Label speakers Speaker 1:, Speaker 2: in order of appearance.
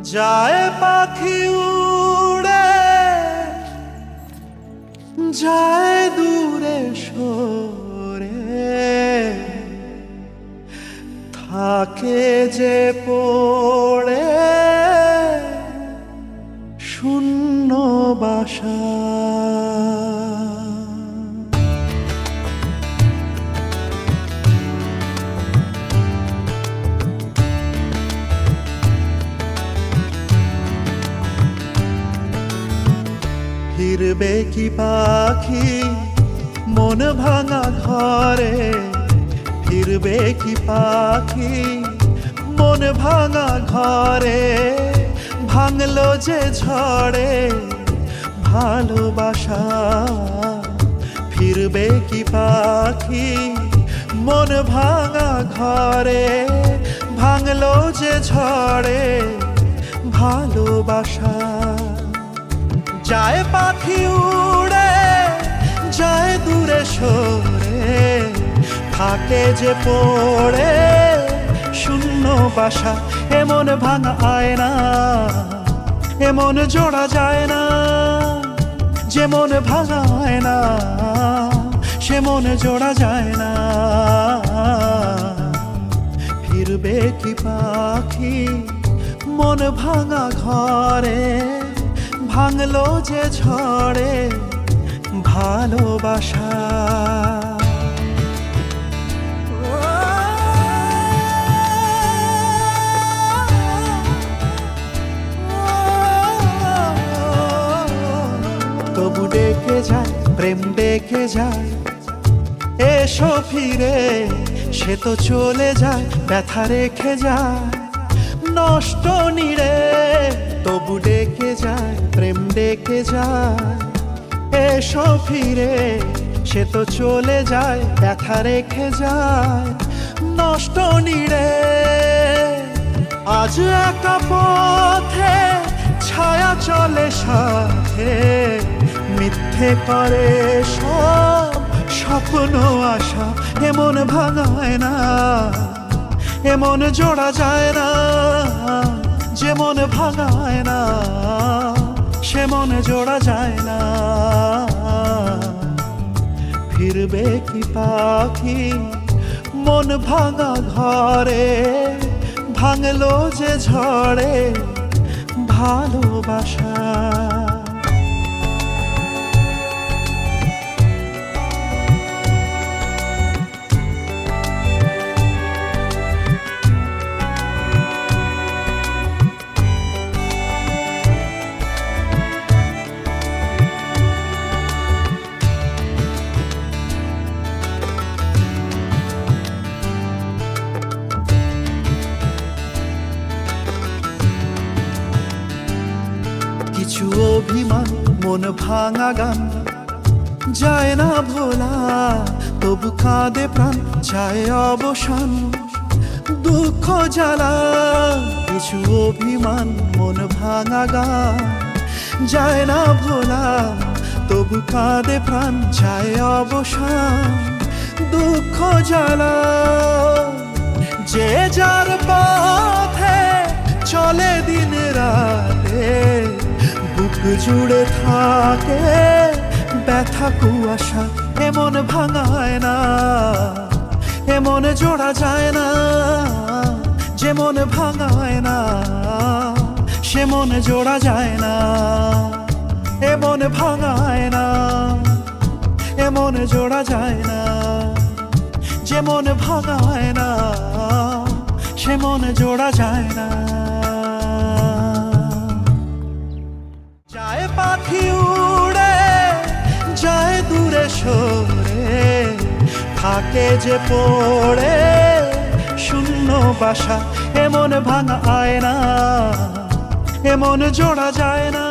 Speaker 1: যায় পাখি উড়ে যায় দূরে সরে, থাকে যে পড়ে শূন্য বাসা। ফিরবে কি পাখি মন ভাঙা ঘরে, ফিরবে কি পাখি মন ভাঙা ঘরে, ভাঙলো যে ঝড়ে ভালোবাসা। ফিরবে কি পাখি মন ভাঙা ঘরে, ভাঙলো যে ঝড়ে ভালোবাসা। যায় পাখি উড়ে যায় দূরে সরে, থাকে যে পড়ে শূন্য বাসা। এমন ভাঙা আয়না এমন জোড়া যায় না, যেমন ভাঙা আয়না সে মন জোড়া যায় না। ফিরবে কি পাখি মন ভাঙা ঘরে, ভাঙলো যে ঝড়ে ভালোবাসা। তবু ডেকে যায় প্রেম ডেকে যায়, এসো ফিরে সে তো চলে যায় ব্যথা রেখে যায় নষ্ট নিড়ে। তবু ডেকে যায় প্রেম ডেকে যায়, এসো ফিরে সে তো চলে যায় ব্যথা রেখে যায় নষ্ট নিড়ে। আজ একা পথে ছায়া চলে সাথে, মিথ্যে করে সব স্বপ্ন আশা। এমন ভাঙায় না এমন জোড়া যায় না, যেমন ভাঙায় না সে মন জোড়া যায় না। ফিরবে কি পাখি মন ভাঙা ঘরে, ভাঙলো যে ঝড়ে ভালোবাসা। কিছু অভিমান মন ভাঙা গান যায় না ভোলা, তবু কাঁদে প্রাণ চায় অবসান দুঃখ জ্বালা। কিছু অভিমান মন ভাঙা গান যায় না ভোলা, তবু কাঁদে প্রাণ চায় অবসান দুঃখ জ্বালা। যে যার পথে চলে দিন রাতে, বুক জুড়ে থাকে ব্যথা কুয়াশা। এমন ভাঙায় না এমন জোড়া যায় না, যেমন ভাঙায় না সে মন জোড়া যায় না। এমন ভাঙায় না এমন জোড়া যায় না, যেমন ভাঙায় না সে মন জোড়া যায় না। যায় পাখি উড়ে যায় দূরে সরে, থাকে যে পড়ে শূন্য বাসা। এমন ভাঙা আয়না এমন জোড়া যায় না।